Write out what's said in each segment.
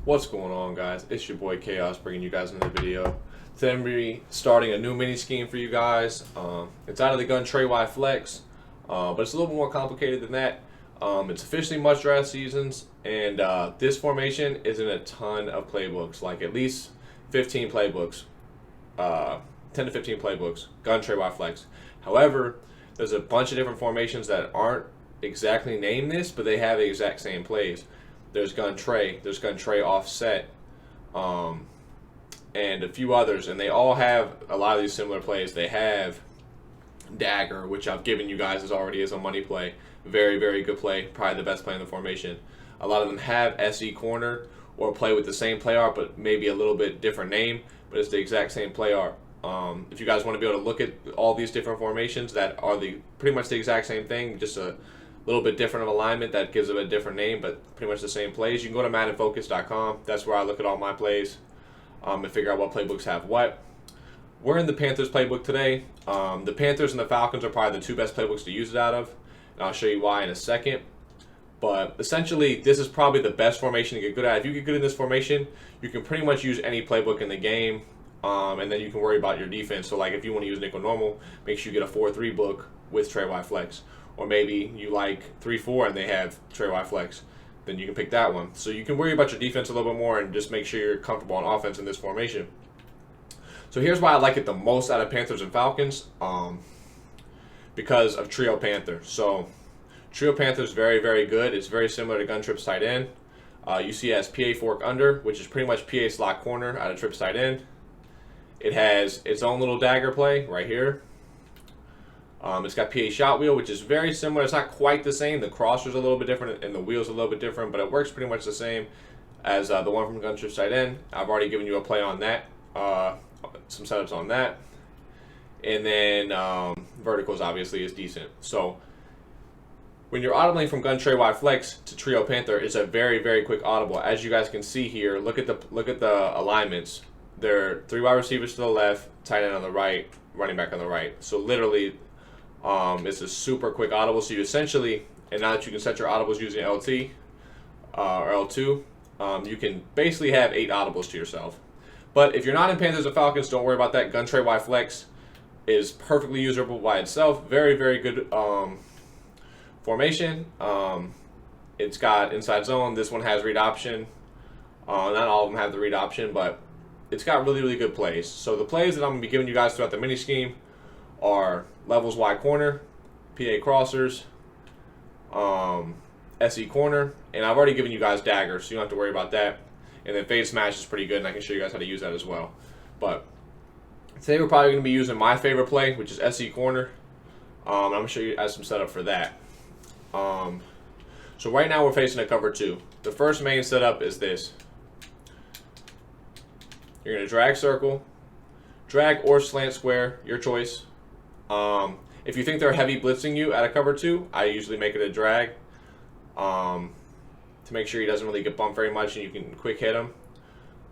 What's going on, guys? It's your boy K-Aus bringing you guys another video. Today I'm going to be starting a new mini scheme for you guys. It's out of the gun Trey Flex, but it's a little bit more complicated than that. It's officially MUT draft seasons, and this formation is in a ton of playbooks, like at least 15 playbooks, 10 to 15 playbooks, gun Trey Flex. However, there's a bunch of different formations that aren't exactly named this, but they have the exact same plays. There's gun Trey, there's gun Trey offset, and a few others, and they all have a lot of these similar plays. They have dagger, which I've given you guys as already as a money play. Very, very good play, probably the best play in the formation. A lot of them have SE corner or play with the same play art, but maybe a little bit different name, but it's the exact same play art. If you guys want to be able to look at all these different formations that are pretty much the exact same thing, just a little bit different of alignment that gives it a different name, but pretty much the same plays, you can go to MaddenFocus.com. That's where I look at all my plays and figure out what playbooks have what. We're in the Panthers playbook today. The Panthers and the Falcons are probably the two best playbooks to use it out of, and I'll show you why in a second. But essentially, this is probably the best formation to get good at. If you get good in this formation, you can pretty much use any playbook in the game, and then you can worry about your defense. So like if you want to use nickel normal, make sure you get a 4-3 book with Trey Flex. Or maybe you like 3-4 and they have Trey Flex, then you can pick that one. So you can worry about your defense a little bit more and just make sure you're comfortable on offense in this formation. So here's why I like it the most out of Panthers and Falcons, because of Trio Panther. So Trio Panther is very, very good. It's very similar to Gun Trips tight end. You see it has PA fork under, which is pretty much PA slot corner out of Trips tight end. It has its own little dagger play right here. It's got PA shot wheel, which is very similar. It's not quite the same. The crosser's a little bit different and the wheel's a little bit different, but it works pretty much the same as the one from Gun Trips tight end. I've already given you a play on that, some setups on that. And then verticals obviously is decent. So when you're audibling from Gun Trey Flex to Trio Panther, it's a very, very quick audible. As you guys can see here, look at the alignments. They're 3 wide receivers to the left, tight end on the right, running back on the right. So literally, it's a super quick audible. So you essentially, and now that you can set your audibles using LT or L2, you can basically have 8 audibles to yourself. But if you're not in Panthers or Falcons, don't worry about that. Gun Trey Flex is perfectly usable by itself. Very, very good formation. It's got inside zone. This one has read option. Not all of them have the read option, but it's got really, really good plays. So the plays that I'm going to be giving you guys throughout the mini scheme are levels wide corner, PA crossers, SE corner, and I've already given you guys daggers, so you don't have to worry about that. And then fade smash is pretty good, and I can show you guys how to use that as well. But today we're probably going to be using my favorite play, which is SE corner. I'm going to show you guys some setup for that. So right now we're facing a cover 2. The first main setup is this. You're going to drag circle, drag or slant square, your choice. If you think they're heavy blitzing you at a cover 2, I usually make it a drag to make sure he doesn't really get bumped very much and you can quick hit him.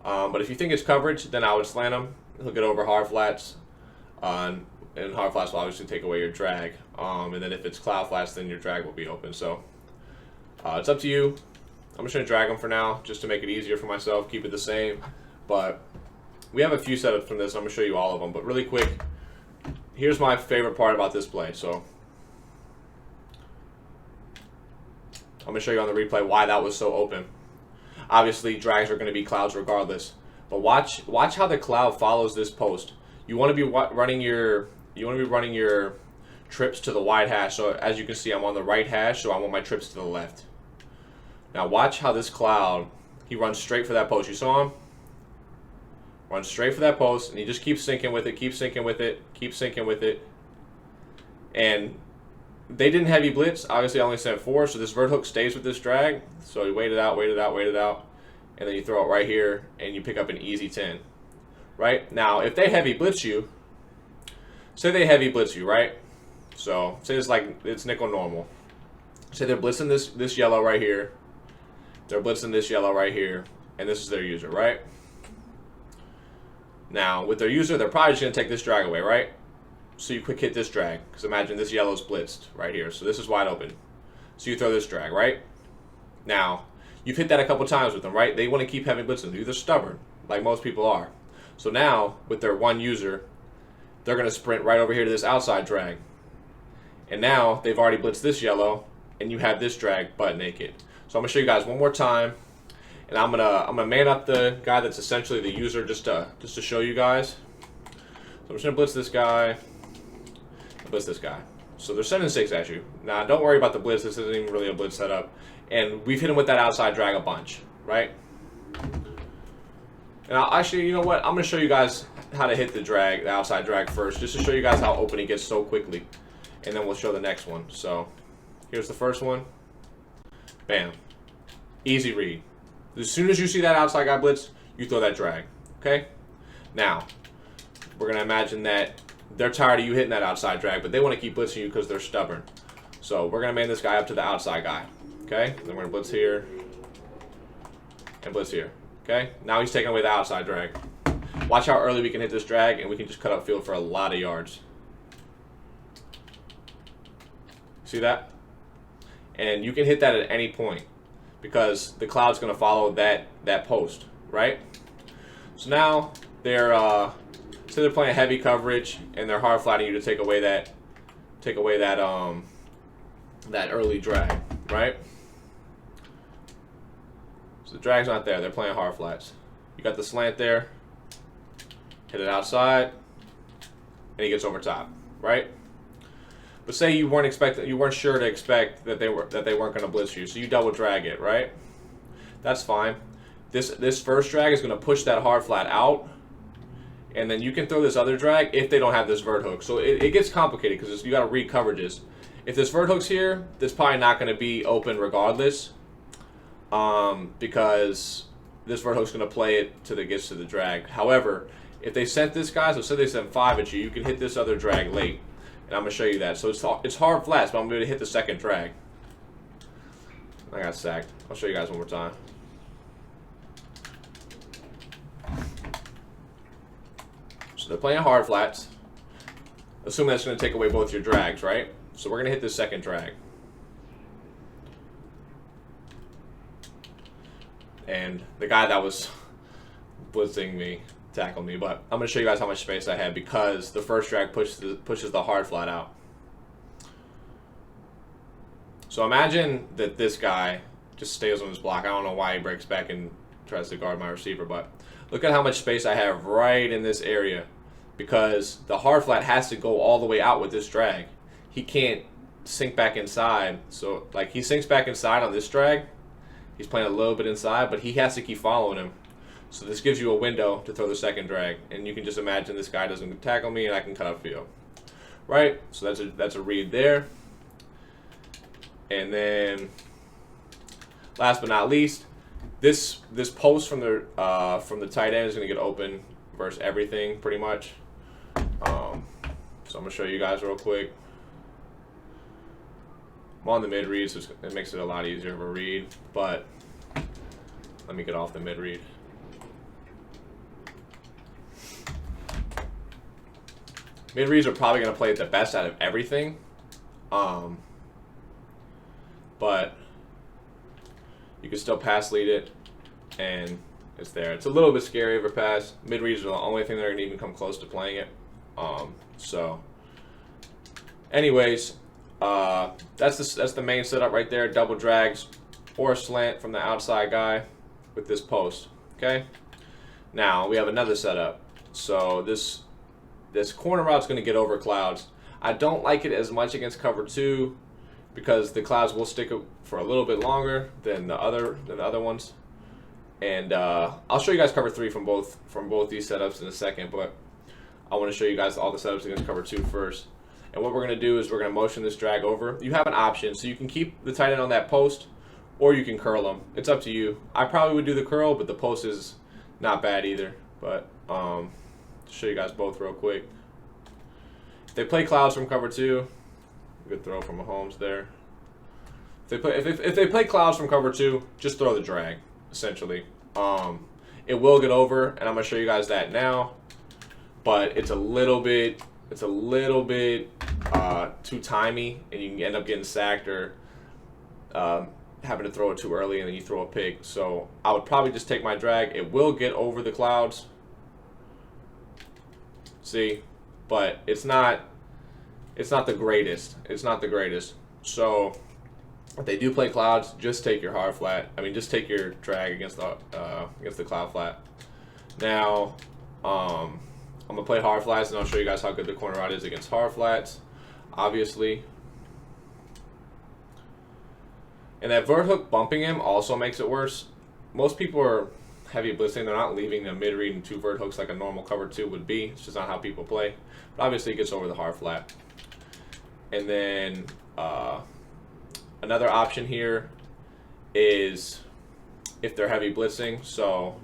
But if you think it's coverage, then I would slant him. He'll get over hard flats, and hard flats will obviously take away your drag. And then if it's cloud flats, then your drag will be open. So it's up to you. I'm just going to drag him for now just to make it easier for myself, keep it the same. But we have a few setups from this. I'm going to show you all of them. But really quick, here's my favorite part about this play. So I'm going to show you on the replay why that was so open. Obviously, drags are going to be clouds regardless. But watch how the cloud follows this post. You want to be running your trips to the wide hash. So as you can see, I'm on the right hash, so I want my trips to the left. Now watch how this cloud, he runs straight for that post. You saw him? Runs straight for that post, and he just keeps sinking with it, keeps sinking with it, keeps sinking with it. And they didn't heavy blitz. Obviously, I only sent 4, so this vert hook stays with this drag. So you wait it out, wait it out, wait it out, and then you throw it right here, and you pick up an easy 10. Right? Now, if they heavy blitz you, say they heavy blitz you, right? So say it's nickel normal. Say they're blitzing this yellow right here. They're blitzing this yellow right here, and this is their user, right? Now, with their user, they're probably just going to take this drag away, right? So you quick hit this drag, because imagine this yellow's blitzed right here. So this is wide open. So you throw this drag, right? Now, You've hit that a couple times with them, right? They want to keep having blitzes. They're stubborn, like most people are. So now, with their one user, they're going to sprint right over here to this outside drag. And now, they've already blitzed this yellow, and you have this drag butt naked. So I'm going to show you guys one more time. And I'm gonna man up the guy that's essentially the user just to show you guys. So I'm just gonna blitz this guy, blitz this guy. So they're sending 6 at you. Now don't worry about the blitz. This isn't even really a blitz setup. And we've hit him with that outside drag a bunch, right? And actually, you know what? I'm gonna show you guys how to hit the outside drag first, just to show you guys how open he gets so quickly, and then we'll show the next one. So here's the first one. Bam, easy read. As soon as you see that outside guy blitz, you throw that drag, okay? Now, we're going to imagine that they're tired of you hitting that outside drag, but they want to keep blitzing you because they're stubborn. So we're going to man this guy up to the outside guy, okay? Then we're going to blitz here and blitz here, okay? Now he's taking away the outside drag. Watch how early we can hit this drag, and we can just cut up field for a lot of yards. See that? And you can hit that at any point, because the cloud's going to follow that post, right? So now they're so they're playing heavy coverage and they're hard flatting you to take away that that early drag, right? So the drag's not there. They're playing hard flats. You got the slant there. Hit it outside, and he gets over top, right? But say you weren't sure to expect that they weren't going to blitz you, so you double drag it, right? That's fine. This first drag is going to push that hard flat out, and then you can throw this other drag if they don't have this vert hook. So it gets complicated because you got to read coverages. If this vert hook's here, that's probably not going to be open regardless, because this vert hook's going to play it till it gets to the drag. However, if they sent this guy, so say they sent 5 at you, you can hit this other drag late. And I'm going to show you that. So it's hard flats, but I'm going to hit the second drag. I got sacked. I'll show you guys one more time. So they're playing hard flats. Assume that's going to take away both your drags, right? So we're going to hit the second drag. And the guy that was blitzing me tackled me, but I'm going to show you guys how much space I had because the first drag pushes the hard flat out. So imagine that this guy just stays on his block. I don't know why he breaks back and tries to guard my receiver, but look at how much space I have right in this area because the hard flat has to go all the way out with this drag. He can't sink back inside. So like he sinks back inside on this drag. He's playing a little bit inside, but he has to keep following him. So this gives you a window to throw the second drag, and you can just imagine this guy doesn't tackle me, and I can cut up field, right? So that's a read there. And then, last but not least, this post from the tight end is going to get open versus everything pretty much. So I'm gonna show you guys real quick. I'm on the mid read, so it makes it a lot easier of a read. But let me get off the mid read. Mid reads are probably going to play the best out of everything, but you can still pass lead it, and it's there. It's a little bit scary of a pass. Mid reads are the only thing that are going to even come close to playing it. So, anyways, that's the main setup right there. Double drags or a slant from the outside guy with this post. Okay. Now we have another setup. So this corner route's going to get over clouds. I don't like it as much against cover 2 because the clouds will stick for a little bit longer than the other ones. And I'll show you guys cover 3 from both these setups in a second, but I want to show you guys all the setups against cover 2 first. And what we're going to do is we're going to motion this drag over. You have an option, so you can keep the tight end on that post, or you can curl them. It's up to you. I probably would do the curl, but the post is not bad either. But show you guys both real quick. If they play clouds from cover 2, good throw from Mahomes there. If they play clouds from cover 2, just throw the drag essentially. It will get over, and I'm gonna show you guys that now. But it's a little bit too timey, and you can end up getting sacked or happen to throw it too early and then you throw a pick. So I would probably just take my drag. It will get over the clouds. See, but it's not the greatest. It's not the greatest. So if they do play clouds, just take your hard flat. I mean, just take your drag against the cloud flat. Now, I'm gonna play hard flats, and I'll show you guys how good the corner route is against hard flats, obviously. And that vert hook bumping him also makes it worse. Most people are heavy blitzing. They're not leaving the mid read and 2 vert hooks like a normal cover 2 would be. It's just not how people play. But obviously, it gets over the hard flat. And then another option here is if they're heavy blitzing. So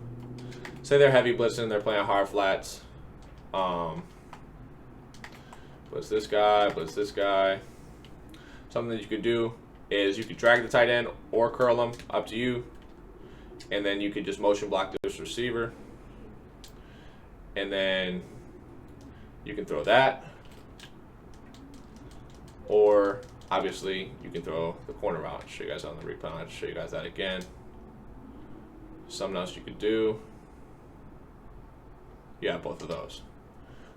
say they're heavy blitzing, they're playing hard flats. Blitz this guy, blitz this guy. Something that you could do is you could drag the tight end or curl him, up to you. And then you could just motion block this receiver. And then you can throw that. Or obviously you can throw the corner route. I'll show you guys on the replay. I'll show you guys that again. Something else you could do. Yeah, both of those.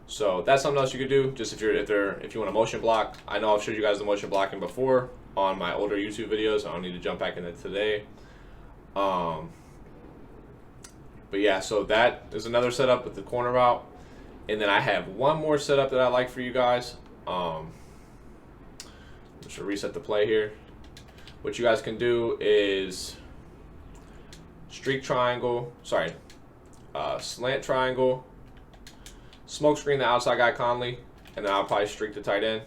So that's something else you could do. Just if you want to motion block. I know I've showed you guys the motion blocking before on my older YouTube videos. I don't need to jump back into it today. But yeah, so that is another setup with the corner route. And then I have one more setup that I like for you guys. I'm just gonna reset the play here. What you guys can do is streak triangle, slant triangle, smoke screen the outside guy Conley, and then I'll probably streak the tight end.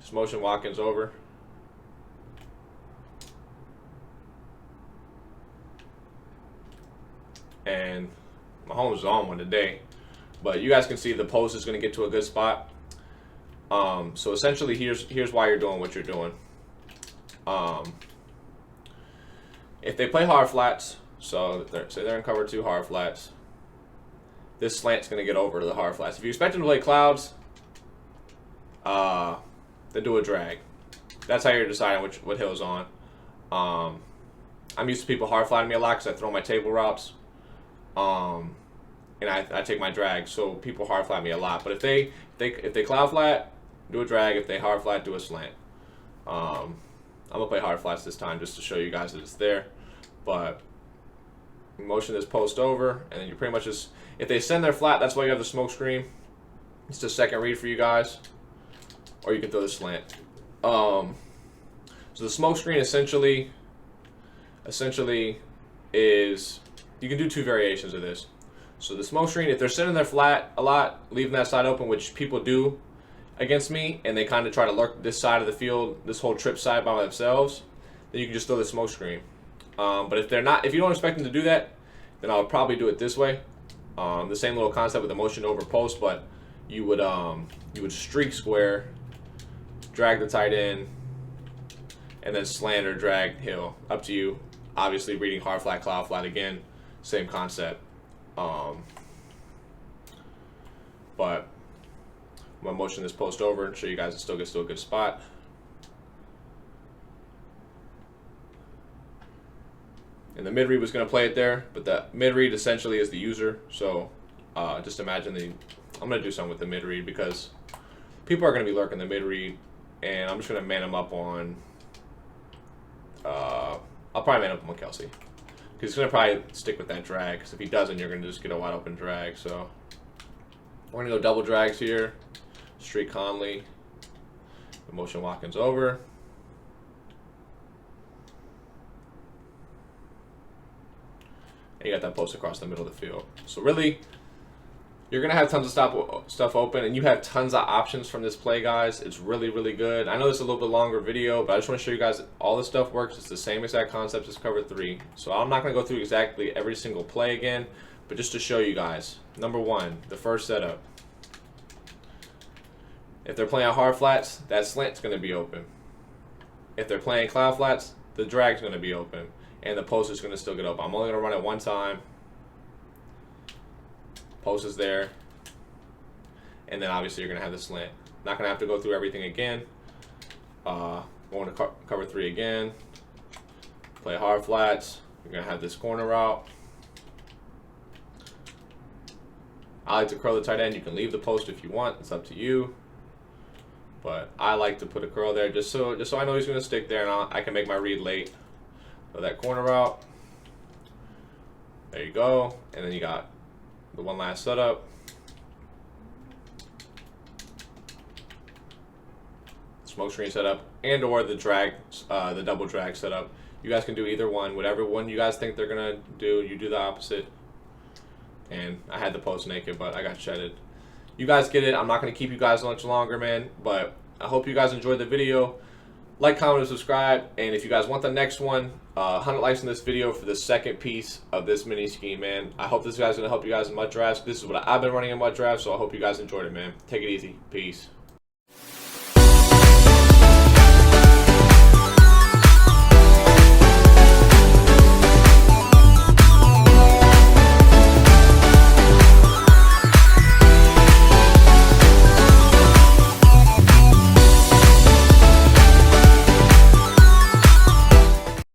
Just motion Watkins over. And Mahomes is on one today. But you guys can see the post is going to get to a good spot. So essentially, here's why you're doing what you're doing. If they play hard flats, so say they're in cover 2 hard flats, this slant's going to get over to the hard flats. If you expect them to play clouds, then do a drag. That's how you're deciding what hill's on. I'm used to people hard flatting me a lot because I throw my table routes. And I take my drag, so people hard flat me a lot. But if they cloud flat, do a drag. If they hard flat, do a slant. I'm gonna play hard flats this time just to show you guys that it's there. But motion this post over, and then you pretty much just, if they send their flat, that's why you have the smoke screen. It's the second read for you guys, or you can throw the slant. So the smoke screen essentially is, you can do 2 variations of this. So the smoke screen, if they're sending their flat a lot, leaving that side open, which people do against me, and they kind of try to lurk this side of the field, this whole trip side by themselves, then you can just throw the smoke screen. But if they're not, if you don't expect them to do that, then I would probably do it this way. The same little concept with the motion over post, but you would streak square, drag the tight end, and then slant or drag hill, up to you. Obviously reading hard flat, cloud flat again, same concept. But I'm gonna motion this post over and show you guys it still gets to a good spot. And the mid read was gonna play it there, but the mid read essentially is the user. So just imagine I'm gonna do something with the mid read because people are gonna be lurking the mid read, and I'm just gonna man them up on. I'll probably man up on Kelsey. He's going to probably stick with that drag, because if he doesn't, you're going to just get a wide open drag. So we're going to go double drags here. Streak Conley. Motion Watkins over. And you got that post across the middle of the field. So really, you're going to have tons of stuff open, and you have tons of options from this play, guys. It's really, really good. I know this is a little bit longer video, but I just want to show you guys that all this stuff works. It's the same exact concept as cover 3. So I'm not going to go through exactly every single play again, but just to show you guys. Number 1, the first setup. If they're playing hard flats, that slant's going to be open. If they're playing cloud flats, the drag's going to be open, and the post is going to still get open. I'm only going to run it one time. Post is there, and then obviously you're going to have the slant. Not going to have to go through everything again. Going to cover 3 again. Play hard flats. You're going to have this corner route. I like to curl the tight end. You can leave the post if you want. It's up to you. But I like to put a curl there just so I know he's going to stick there, and I can make my read late. So that corner route. There you go. And then you got the one last setup. Smoke screen setup and or the drag, the double drag setup. You guys can do either one. Whatever one you guys think they're going to do, you do the opposite. And I had the post naked, but I got shedded. You guys get it. I'm not going to keep you guys much longer, man. But I hope you guys enjoyed the video. Like, comment, and subscribe. And if you guys want the next one, 100 likes in this video for the second piece of this mini scheme, man. I hope this guy's going to help you guys in MUT drafts. This is what I've been running in MUT drafts, so I hope you guys enjoyed it, man. Take it easy. Peace.